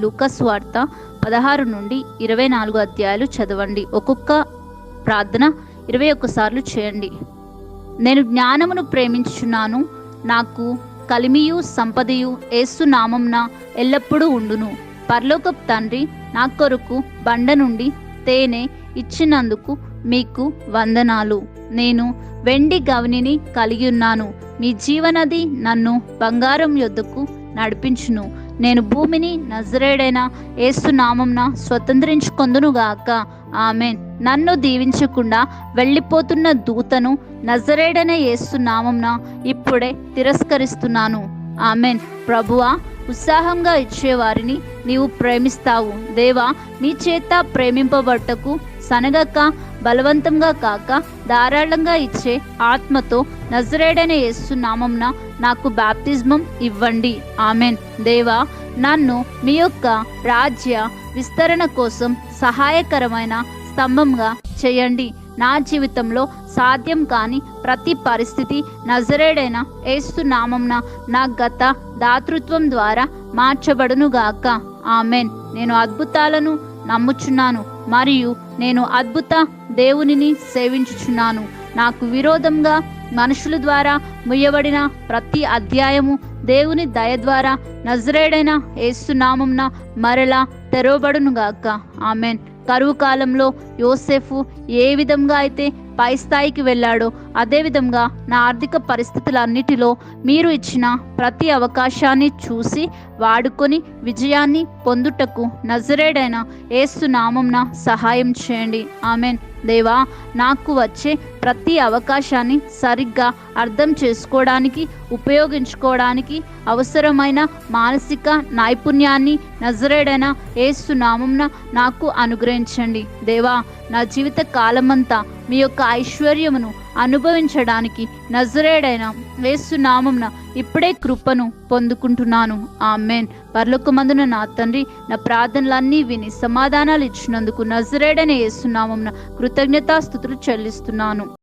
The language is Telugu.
లూకాసు వార్త 16 నుండి 24 అధ్యాయాలు చదవండి. ఒక్కొక్క ప్రార్థన 21 సార్లు చేయండి. నేను జ్ఞానమును ప్రేమించుచున్నాను, నాకు కలిమియు సంపదయు యేసు నామంన ఎల్లప్పుడూ ఉండును. పరలోకపు తండ్రి, నా కొరకు బండ నుండి తేనె ఇచ్చినందుకు మీకు వందనాలు. నేను వెండి గవనిని కలిగి ఉన్నాను. మీ జీవనది నన్ను బంగారం యొద్దకు నడిపించును. నేను భూమిని నజరేడైన యేసు నామంన స్వతంత్రించుకొందునుగాక. ఆమెన్. నన్ను దీవించకుండా వెళ్ళిపోతున్న దూతను నజరేడైన యేసు నామంన ఇప్పుడే తిరస్కరిస్తున్నాను. ఆమెన్. ప్రభువా, ఉత్సాహంగా ఇచ్చేవారిని నీవు ప్రేమిస్తావు. దేవా, నీ చేత ప్రేమింపబట్టకు సనగక బలవంతంగా కాక ధారాళంగా ఇచ్చే ఆత్మతో నజరేడైన యేసు నామంన నాకు బాప్తిజమం ఇవ్వండి. ఆమెన్. దేవా, నన్ను మీ యొక్క రాజ్య విస్తరణ కోసం సహాయకరమైన స్తంభంగా చేయండి. నా జీవితంలో సాధ్యం కాని ప్రతి పరిస్థితి నజరేడైన యేసు నామంన నా గత దాతృత్వం ద్వారా మార్చబడునుగాక. ఆమెన్. నేను అద్భుతాలను నమ్ముచున్నాను మరియు నేను అద్భుత దేవునిని సేవించుచున్నాను. నాకు విరోధంగా మనుషుల ద్వారా ముయ్యబడిన ప్రతి అధ్యాయము దేవుని దయ ద్వారా నజరేడైన యేసు నామంన మరలా తెరవబడునుగాక. ఆమెన్. కరువు కాలంలో యోసేఫు ఏ విధంగా అయితే పై స్థాయికి వెళ్ళాడో అదేవిధంగా నా ఆర్థిక పరిస్థితులన్నిటిలో మీరు ఇచ్చిన ప్రతి అవకాశాన్ని చూసి వాడుకొని విజయాన్ని పొందుటకు నజరేడైన యేసు నామంన సహాయం చేయండి. ఆమెన్. దేవా, నాకు వచ్చే ప్రతి అవకాశాన్ని సరిగ్గా అర్థం చేసుకోవడానికి ఉపయోగించుకోవడానికి అవసరమైన మానసిక నైపుణ్యాన్ని నజరేడైన యేసు నామంన నాకు అనుగ్రహించండి. దేవా, నా జీవిత కాలమంతా మీ యొక్క ఐశ్వర్యమును అనుభవించడానికి నజరేడైన యేసు నామంన ఇప్పుడే కృపను పొందుకుంటున్నాను. ఆమెన్. పరలోకమందున నా తండ్రి, నా ప్రార్థనలన్నీ విని సమాధానాలు ఇచ్చినందుకు నజరేడైన యేసు నామంన కృతజ్ఞతాస్తుతులు చెల్లిస్తున్నాను.